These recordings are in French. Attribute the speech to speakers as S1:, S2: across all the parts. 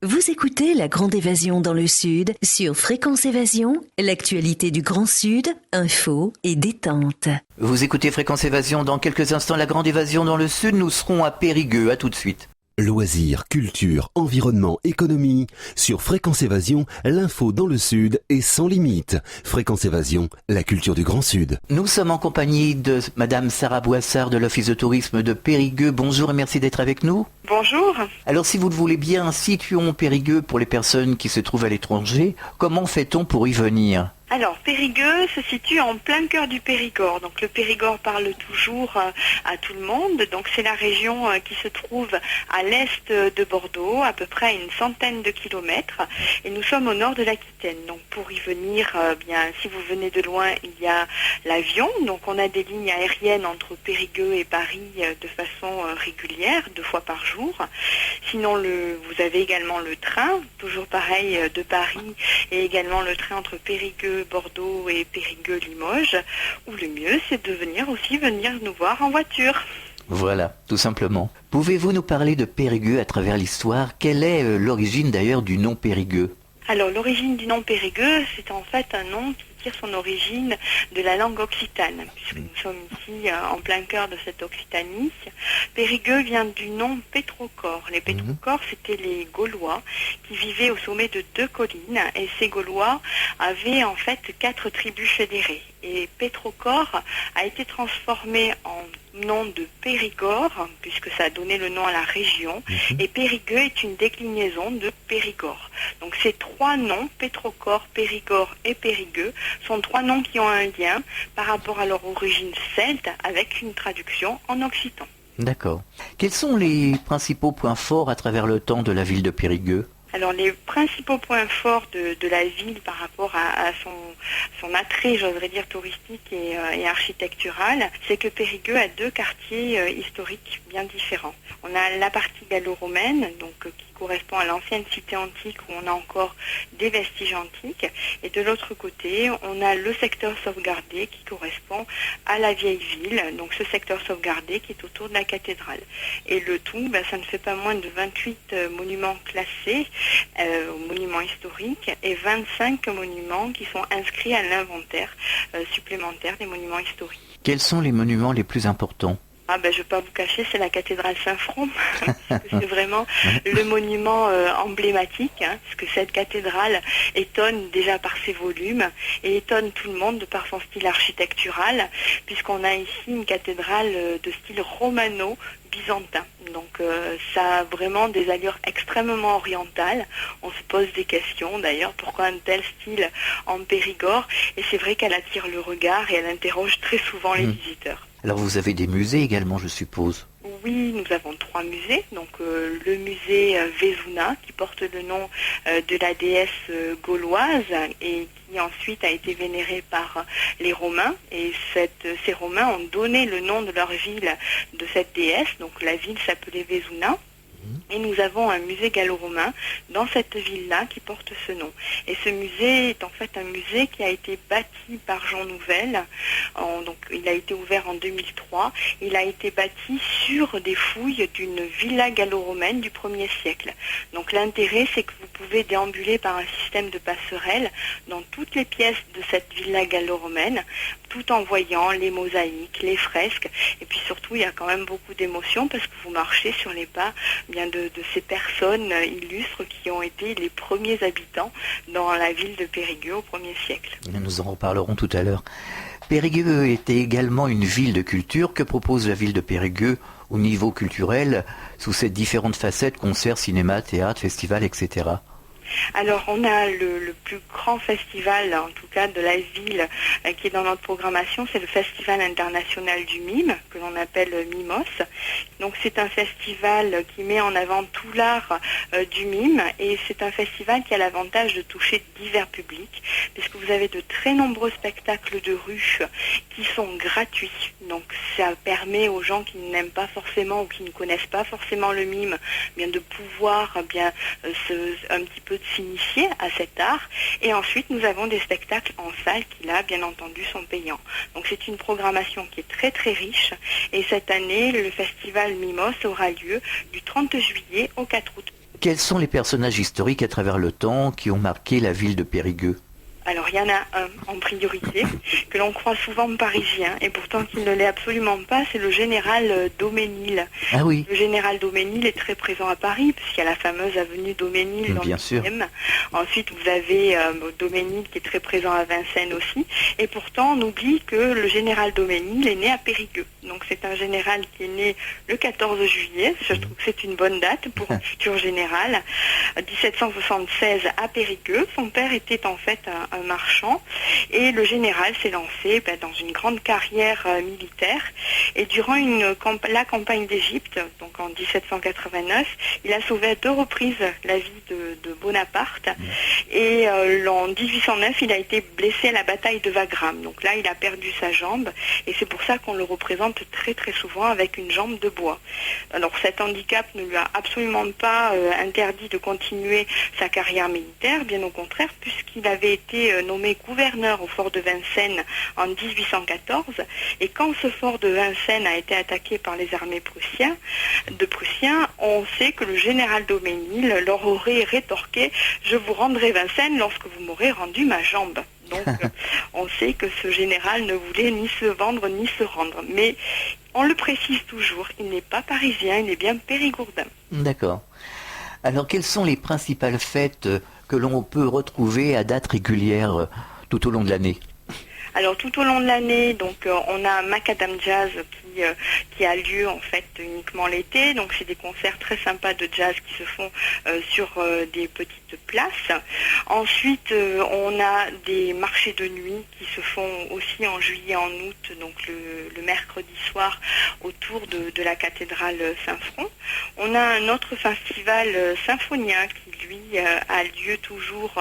S1: Vous écoutez La Grande Évasion dans le Sud sur Fréquence Évasion, l'actualité du Grand Sud, info et détente.
S2: Vous écoutez Fréquence Évasion, dans quelques instants La Grande Évasion dans le Sud, nous serons à Périgueux, à tout de suite.
S3: Loisirs, culture, environnement, économie. Sur Fréquence Évasion, l'info dans le Sud est sans limite. Fréquence Évasion, la culture du Grand Sud.
S2: Nous sommes en compagnie de Madame Sarah Boissard de l'Office de tourisme de Périgueux. Bonjour et merci d'être avec nous.
S4: Bonjour.
S2: Alors si vous le voulez bien, situons Périgueux pour les personnes qui se trouvent à l'étranger. Comment fait-on pour y venir ?
S4: Alors, Périgueux se situe en plein cœur du Périgord. Donc, le Périgord parle toujours à tout le monde. Donc, c'est la région qui se trouve à l'est de Bordeaux, à peu près à une centaine de kilomètres. Et nous sommes au nord de l'Aquitaine. Donc, pour y venir, si vous venez de loin, il y a l'avion. Donc, on a des lignes aériennes entre Périgueux et Paris de façon régulière, 2 fois par jour. Sinon, vous avez également le train, toujours pareil, de Paris, et également le train entre Périgueux, Bordeaux et Périgueux-Limoges, ou le mieux c'est de venir nous voir en voiture.
S2: Voilà, tout simplement. Pouvez-vous nous parler de Périgueux à travers l'histoire ? Quelle est l'origine d'ailleurs du nom Périgueux ?
S4: Alors l'origine du nom Périgueux, c'est en fait un nom qui tire son origine de la langue occitane, puisque nous sommes ici en plein cœur de cette Occitanie. Périgueux vient du nom Pétrocor. Les Pétrocors, c'était les Gaulois qui vivaient au sommet de 2 collines, et ces Gaulois avaient en fait 4 tribus fédérées. Et Pétrocor a été transformé en nom de Périgord, puisque ça a donné le nom à la région, et Périgueux est une déclinaison de Périgord. Donc ces 3 noms, Pétrocor, Périgord et Périgueux, sont 3 noms qui ont un lien par rapport à leur origine celte, avec une traduction en occitan.
S2: D'accord. Quels sont les principaux points forts à travers le temps de la ville de Périgueux ?
S4: Alors les principaux points forts de la ville par rapport à son attrait, j'oserais dire, touristique et architectural, c'est que Périgueux a 2 quartiers historiques bien différents. On a la partie gallo-romaine, donc qui correspond à l'ancienne cité antique où on a encore des vestiges antiques, et de l'autre côté, on a le secteur sauvegardé qui correspond à la vieille ville, donc ce secteur sauvegardé qui est autour de la cathédrale. Et le tout, ça ne fait pas moins de 28 monuments classés, monuments historiques, et 25 monuments qui sont inscrits à l'inventaire supplémentaire des monuments historiques.
S2: Quels sont les monuments les plus importants ?
S4: Je ne vais pas vous cacher, c'est la cathédrale Saint-Front, c'est vraiment le monument emblématique, parce que cette cathédrale étonne déjà par ses volumes et étonne tout le monde de par son style architectural, puisqu'on a ici une cathédrale de style romano-byzantin. Donc ça a vraiment des allures extrêmement orientales. On se pose des questions d'ailleurs, pourquoi un tel style en Périgord ? Et c'est vrai qu'elle attire le regard et elle interroge très souvent les visiteurs.
S2: Alors vous avez des musées également, je suppose ?
S4: Oui, nous avons 3 musées. Donc le musée Vézouna, qui porte le nom de la déesse gauloise et qui ensuite a été vénérée par les Romains. Et ces Romains ont donné le nom de leur ville de cette déesse. Donc la ville s'appelait Vézouna. Et nous avons un musée gallo-romain dans cette ville-là qui porte ce nom. Et ce musée est en fait un musée qui a été bâti par Jean Nouvel. Donc, il a été ouvert en 2003. Il a été bâti sur des fouilles d'une villa gallo-romaine du 1er siècle. Donc l'intérêt, c'est que vous pouvez déambuler par un système de passerelles dans toutes les pièces de cette villa gallo-romaine, tout en voyant les mosaïques, les fresques. Et puis surtout, il y a quand même beaucoup d'émotions parce que vous marchez sur les pas de ces personnes illustres qui ont été les premiers habitants dans la ville de Périgueux au 1er siècle.
S2: Nous en reparlerons tout à l'heure. Périgueux était également une ville de culture. Que propose la ville de Périgueux au niveau culturel, sous ces différentes facettes, concerts, cinéma, théâtre, festival, etc.
S4: Alors, on a le plus grand festival, en tout cas de la ville, qui est dans notre programmation, c'est le Festival international du mime, que l'on appelle Mimos. Donc, c'est un festival qui met en avant tout l'art du mime, et c'est un festival qui a l'avantage de toucher divers publics, puisque vous avez de très nombreux spectacles de rue qui sont gratuits. Donc, ça permet aux gens qui n'aiment pas forcément ou qui ne connaissent pas forcément le mime, de pouvoir un petit peu de s'initier à cet art. Et ensuite, nous avons des spectacles en salle qui, là, bien entendu, sont payants. Donc, c'est une programmation qui est très, très riche. Et cette année, le festival Mimos aura lieu du 30 juillet au 4 août.
S2: Quels sont les personnages historiques à travers le temps qui ont marqué la ville de Périgueux ?
S4: Alors, il y en a un en priorité, que l'on croit souvent parisien, et pourtant qu'il ne l'est absolument pas, c'est le général Daumesnil.
S2: Ah oui.
S4: Le général Daumesnil est très présent à Paris, puisqu'il y a la fameuse avenue Daumesnil dans
S2: Bien
S4: le
S2: sûr.
S4: 10e. Ensuite, vous avez Daumesnil qui est très présent à Vincennes aussi, et pourtant on oublie que le général Daumesnil est né à Périgueux. Donc c'est un général qui est né le 14 juillet, je trouve que c'est une bonne date pour un futur général, 1776 à Périgueux. Son père était en fait un marchand, et le général s'est lancé dans une grande carrière militaire, et durant la campagne d'Égypte, donc en 1789, il a sauvé à 2 reprises la vie de Bonaparte, et en 1809 il a été blessé à la bataille de Wagram. Donc là il a perdu sa jambe, et c'est pour ça qu'on le représente très très souvent avec une jambe de bois. Alors cet handicap ne lui a absolument pas interdit de continuer sa carrière militaire, bien au contraire, puisqu'il avait été nommé gouverneur au fort de Vincennes en 1814, et quand ce fort de Vincennes a été attaqué par les armées prussiens, on sait que le général Daumesnil leur aurait rétorqué « Je vous rendrai Vincennes lorsque vous m'aurez rendu ma jambe ». Donc on sait que ce général ne voulait ni se vendre ni se rendre. Mais on le précise toujours, il n'est pas parisien, il est bien périgourdin.
S2: D'accord. Alors, quelles sont les principales fêtes que l'on peut retrouver à date régulière tout au long de l'année ?
S4: Alors tout au long de l'année, donc on a Macadam Jazz qui a lieu en fait uniquement l'été. Donc c'est des concerts très sympas de jazz qui se font sur des petites places. Ensuite on a des marchés de nuit qui se font aussi en juillet, en août, donc le mercredi soir autour de la cathédrale Saint-Front. On a un autre festival symphonien qui lui a lieu toujours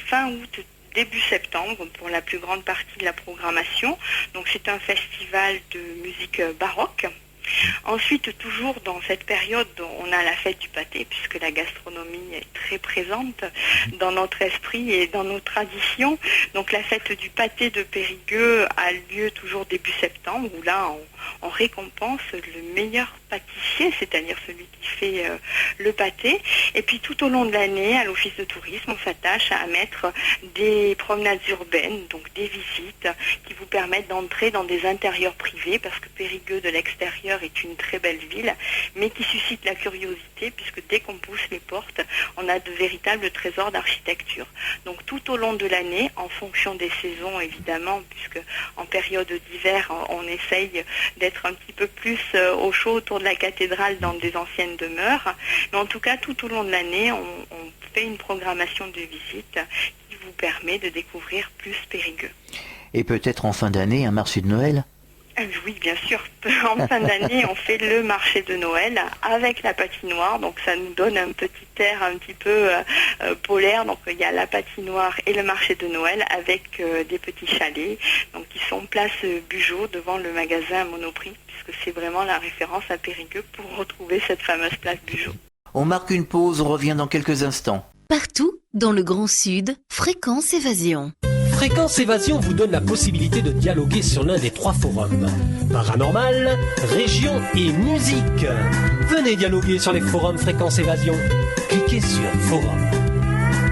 S4: fin août, début septembre pour la plus grande partie de la programmation. Donc c'est un festival de musique baroque. Ensuite, toujours dans cette période, on a la fête du pâté, puisque la gastronomie est très présente dans notre esprit et dans nos traditions. Donc la fête du pâté de Périgueux a lieu toujours début septembre, où là on récompense le meilleur pâtissier, c'est-à-dire celui qui fait le pâté. Et puis tout au long de l'année, à l'office de tourisme, on s'attache à mettre des promenades urbaines, donc des visites qui vous permettent d'entrer dans des intérieurs privés, parce que Périgueux de l'extérieur est une très belle ville, mais qui suscite la curiosité, puisque dès qu'on pousse les portes, on a de véritables trésors d'architecture. Donc tout au long de l'année, en fonction des saisons évidemment, puisque en période d'hiver, on essaye d'être un petit peu plus au chaud autour de la cathédrale dans des anciennes demeures, mais en tout cas tout au long de l'année, on fait une programmation de visites qui vous permet de découvrir plus Périgueux.
S2: Et peut-être en fin d'année, un marché de Noël ?
S4: Oui, bien sûr. En fin d'année, on fait le marché de Noël avec la patinoire. Donc ça nous donne un petit air un petit peu polaire. Donc il y a la patinoire et le marché de Noël avec des petits chalets, donc qui sont place Bugeaud devant le magasin Monoprix, puisque c'est vraiment la référence à Périgueux pour retrouver cette fameuse place Bugeaud.
S2: On marque une pause, on revient dans quelques instants.
S1: Partout dans le Grand Sud, Fréquence Évasion.
S5: Fréquence Évasion vous donne la possibilité de dialoguer sur l'un des 3 forums. Paranormal, région et musique. Venez dialoguer sur les forums Fréquence Évasion. Cliquez sur Forum.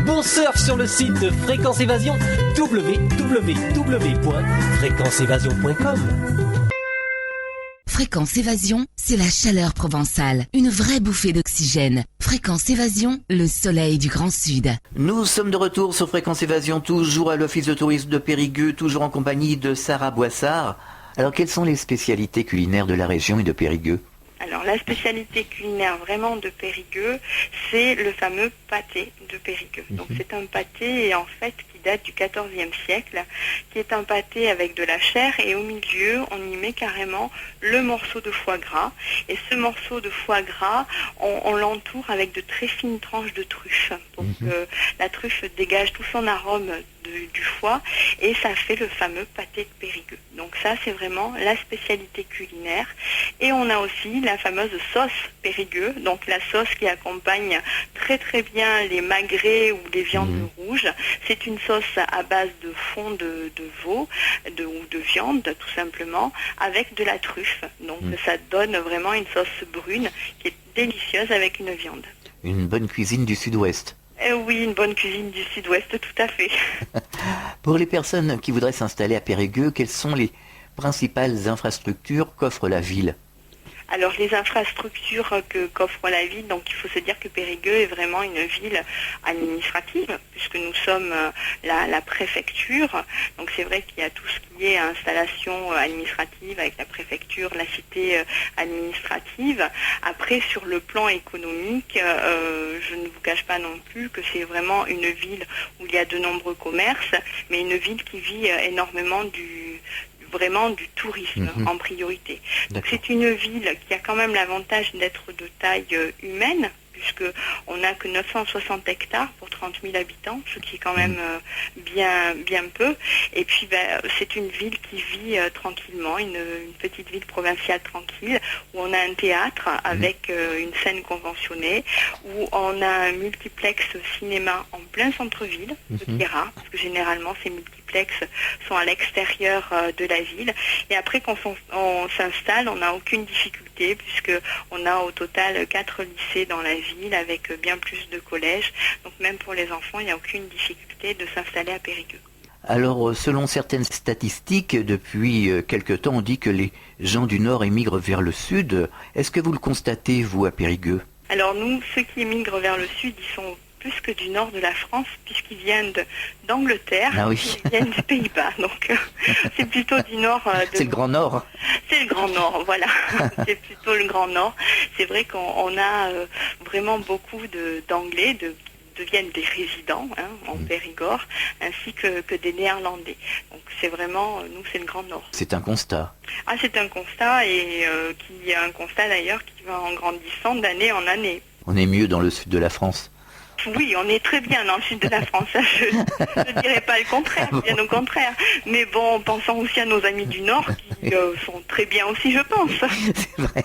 S5: Bon surf sur le site de Fréquence Évasion, www.fréquenceévasion.com.
S6: Fréquence Évasion, c'est la chaleur provençale, une vraie bouffée d'oxygène. Fréquence Évasion, le soleil du Grand Sud.
S2: Nous sommes de retour sur Fréquence Évasion, toujours à l'Office de tourisme de Périgueux, toujours en compagnie de Sarah Boissard. Alors, quelles sont les spécialités culinaires de la région et de Périgueux ?
S4: Alors la spécialité culinaire vraiment de Périgueux, c'est le fameux pâté de Périgueux. Donc c'est un pâté en fait qui date du XIVe siècle, qui est un pâté avec de la chair, et au milieu on y met carrément le morceau de foie gras. Et ce morceau de foie gras, on l'entoure avec de très fines tranches de truffe pour que la truffe dégage tout son arôme du foie, et ça fait le fameux pâté de Périgueux. Donc ça c'est vraiment la spécialité culinaire. Et on a aussi la fameuse sauce Périgueux, donc la sauce qui accompagne très très bien les magrets ou les viandes rouges. C'est une sauce à base de fond de veau ou de viande tout simplement, avec de la truffe. Donc ça donne vraiment une sauce brune qui est délicieuse avec une viande.
S2: Une bonne cuisine du sud-ouest.
S4: Oui, une bonne cuisine du sud-ouest, tout à fait.
S2: Pour les personnes qui voudraient s'installer à Périgueux, quelles sont les principales infrastructures qu'offre la ville ?
S4: Alors les infrastructures qu'offre la ville, donc il faut se dire que Périgueux est vraiment une ville administrative, puisque nous sommes la préfecture. Donc c'est vrai qu'il y a tout ce qui est installation administrative avec la préfecture, la cité administrative. Après, sur le plan économique, je ne vous cache pas non plus que c'est vraiment une ville où il y a de nombreux commerces, mais une ville qui vit énormément vraiment du tourisme en priorité. Donc c'est une ville qui a quand même l'avantage d'être de taille humaine, puisqu'on n'a que 960 hectares pour 30 000 habitants, ce qui est quand même bien peu. Et puis c'est une ville qui vit tranquillement, une petite ville provinciale tranquille, où on a un théâtre avec une scène conventionnée, où on a un multiplex cinéma en plein centre-ville, ce qui est rare, parce que généralement ces multiplex sont à l'extérieur de la ville. Et après, quand on s'installe, on n'a aucune difficulté, puisqu'on a au total 4 lycées dans la ville, avec bien plus de collèges. Donc même pour les enfants, il n'y a aucune difficulté de s'installer à Périgueux.
S2: Alors, selon certaines statistiques, depuis quelque temps, on dit que les gens du Nord émigrent vers le Sud. Est-ce que vous le constatez, vous, à Périgueux ?
S4: Alors nous, ceux qui émigrent vers le Sud, ils sont plus que du nord de la France, puisqu'ils viennent d'Angleterre, ils viennent des Pays-Bas. Donc c'est plutôt du nord.
S2: C'est le Grand Nord.
S4: C'est le Grand Nord, voilà. C'est plutôt le Grand Nord. C'est vrai qu'on a vraiment beaucoup d'Anglais, deviennent des résidents en Périgord, ainsi que des Néerlandais. Donc c'est vraiment, nous c'est le Grand Nord.
S2: C'est un constat.
S4: Ah, c'est un constat, et qui est un constat d'ailleurs qui va en grandissant d'année en année.
S2: On est mieux dans le sud de la France.
S4: Oui, on est très bien dans le sud de la France, je ne dirais pas le contraire, bien au contraire. Mais bon, pensons aussi à nos amis du Nord qui sont très bien aussi, je pense.
S2: C'est vrai.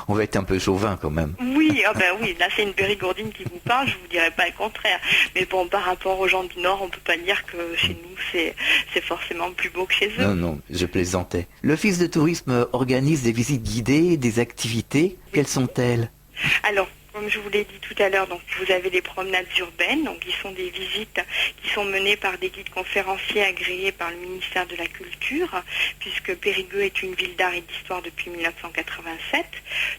S2: On va être un peu chauvin quand même.
S4: Oui, oui, là c'est une périgourdine qui vous parle, je vous dirais pas le contraire. Mais bon, par rapport aux gens du Nord, on peut pas dire que chez nous c'est forcément plus beau que chez eux.
S2: Non, je plaisantais. L'Office de tourisme organise des visites guidées, des activités. Quelles sont-elles ?
S4: Alors, comme je vous l'ai dit tout à l'heure, donc vous avez les promenades urbaines, donc qui sont des visites qui sont menées par des guides conférenciers agréés par le ministère de la Culture, puisque Périgueux est une ville d'art et d'histoire depuis 1987.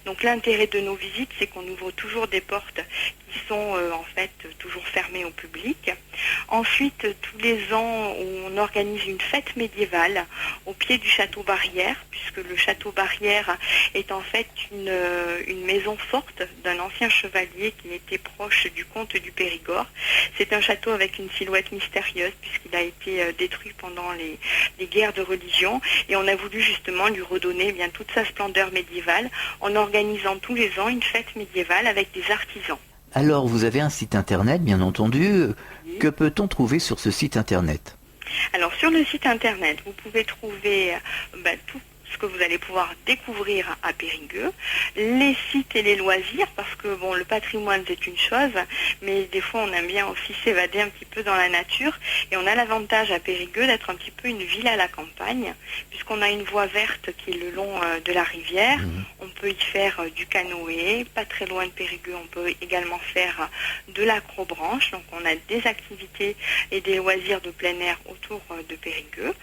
S4: Donc l'intérêt de nos visites, c'est qu'on ouvre toujours des portes qui sont en fait toujours fermées au public. Ensuite, tous les ans, on organise une fête médiévale au pied du château Barrière, puisque le château Barrière est en fait une maison forte d'un ancien chevalier qui était proche du comte du Périgord. C'est un château avec une silhouette mystérieuse puisqu'il a été détruit pendant les guerres de religion, et on a voulu justement lui redonner bien toute sa splendeur médiévale en organisant tous les ans une fête médiévale avec des artisans.
S2: Alors, vous avez un site internet, bien entendu.
S4: Oui.
S2: Que peut-on trouver sur ce site internet ?
S4: Alors, sur le site internet, vous pouvez trouver tout ce que vous allez pouvoir découvrir à Périgueux, les sites et les loisirs, parce que bon, le patrimoine c'est une chose, mais des fois on aime bien aussi s'évader un petit peu dans la nature, et on a l'avantage à Périgueux d'être un petit peu une ville à la campagne, puisqu'on a une voie verte qui est le long de la rivière. On peut y faire du canoë, pas très loin de Périgueux, on peut également faire de l'acrobranche, donc on a des activités et des loisirs de plein air autour de Périgueux.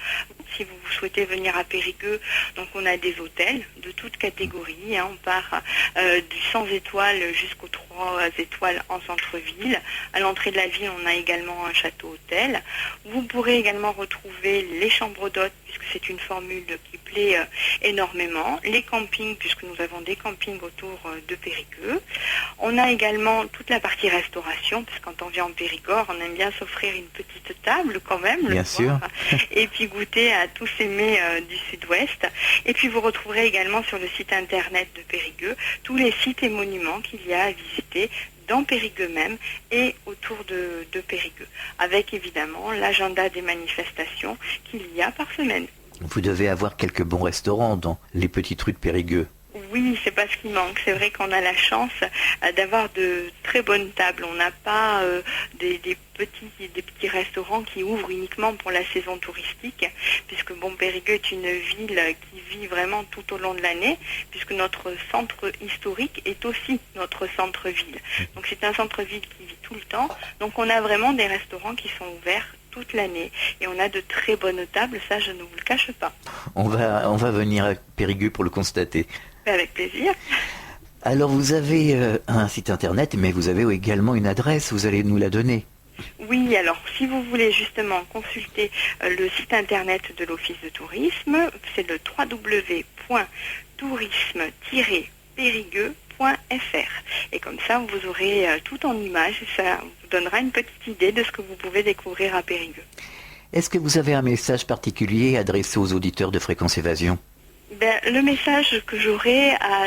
S4: Si vous souhaitez venir à Périgueux, donc on a des hôtels de toutes catégories, on part du 100 étoiles jusqu'aux 3 étoiles en centre-ville. À l'entrée de la ville, on a également un château-hôtel. Vous pourrez également retrouver les chambres d'hôtes, puisque c'est une formule qui plaît énormément. Les campings, puisque nous avons des campings autour de Périgueux. On a également toute la partie restauration, parce que quand on vient en Périgord, on aime bien s'offrir une petite table quand même le soir, et puis goûter à tous ces mets du sud-ouest. Et puis vous retrouverez également sur le site internet de Périgueux tous les sites et monuments qu'il y a à visiter dans Périgueux même et autour de Périgueux, avec évidemment l'agenda des manifestations qu'il y a par semaine.
S2: Vous devez avoir quelques bons restaurants dans les petites rues de Périgueux.
S4: Oui, c'est pas ce qui manque. C'est vrai qu'on a la chance d'avoir de très bonnes tables. On n'a pas des petits restaurants qui ouvrent uniquement pour la saison touristique, puisque Périgueux est une ville qui vit vraiment tout au long de l'année, puisque notre centre historique est aussi notre centre-ville. Donc c'est un centre-ville qui vit tout le temps. Donc on a vraiment des restaurants qui sont ouverts toute l'année. Et on a de très bonnes tables, ça je ne vous le cache pas.
S2: On va venir à Périgueux pour le constater.
S4: Avec plaisir.
S2: Alors vous avez un site internet, mais vous avez également une adresse, vous allez nous la donner.
S4: Oui, alors si vous voulez justement consulter le site internet de l'Office de tourisme, c'est le www.tourisme-périgueux.fr. Et comme ça, vous aurez tout en images et ça vous donnera une petite idée de ce que vous pouvez découvrir à Périgueux.
S2: Est-ce que vous avez un message particulier adressé aux auditeurs de Fréquence Évasion ?
S4: Le message que j'aurais à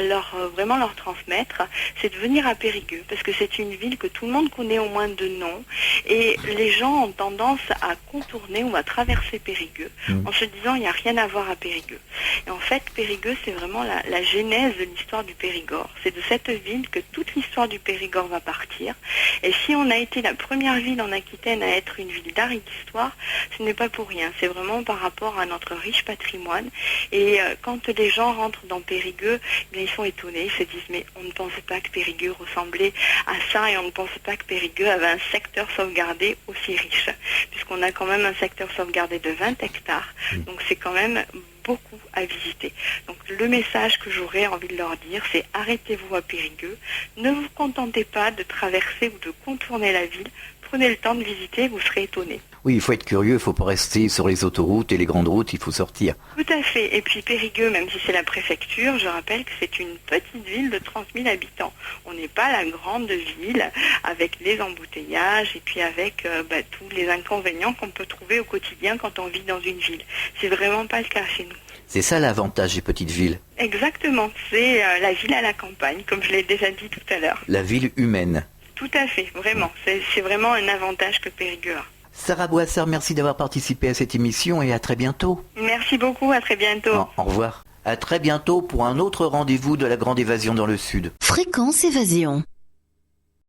S4: vraiment leur transmettre, c'est de venir à Périgueux, parce que c'est une ville que tout le monde connaît au moins de nom, et les gens ont tendance à contourner ou à traverser Périgueux, en se disant il n'y a rien à voir à Périgueux. Et en fait, Périgueux, c'est vraiment la genèse de l'histoire du Périgord. C'est de cette ville que toute l'histoire du Périgord va partir. Et si on a été la première ville en Aquitaine à être une ville d'art et d'histoire, ce n'est pas pour rien. C'est vraiment par rapport à notre riche patrimoine. Et quand les gens rentrent dans Périgueux, ils sont étonnés, ils se disent mais on ne pensait pas que Périgueux ressemblait à ça et on ne pensait pas que Périgueux avait un secteur sauvegardé aussi riche, puisqu'on a quand même un secteur sauvegardé de 20 hectares, donc c'est quand même beaucoup à visiter. Donc le message que j'aurais envie de leur dire, c'est arrêtez-vous à Périgueux, ne vous contentez pas de traverser ou de contourner la ville, prenez le temps de visiter, vous serez étonnés.
S2: Oui, il faut être curieux, il ne faut pas rester sur les autoroutes et les grandes routes, il faut sortir.
S4: Tout à fait. Et puis Périgueux, même si c'est la préfecture, je rappelle que c'est une petite ville de 30 000 habitants. On n'est pas la grande ville avec les embouteillages et puis avec tous les inconvénients qu'on peut trouver au quotidien quand on vit dans une ville. C'est vraiment pas le cas chez nous.
S2: C'est ça l'avantage des petites villes.
S4: Exactement, c'est la ville à la campagne, comme je l'ai déjà dit tout à l'heure.
S2: La ville humaine.
S4: Tout à fait, vraiment. C'est vraiment un avantage que Périgueux a.
S2: Sarah Boissard, merci d'avoir participé à cette émission et à très bientôt.
S4: Merci beaucoup, à très bientôt.
S2: Au revoir. À très bientôt pour un autre rendez-vous de la Grande Évasion dans le Sud.
S1: Fréquence Évasion.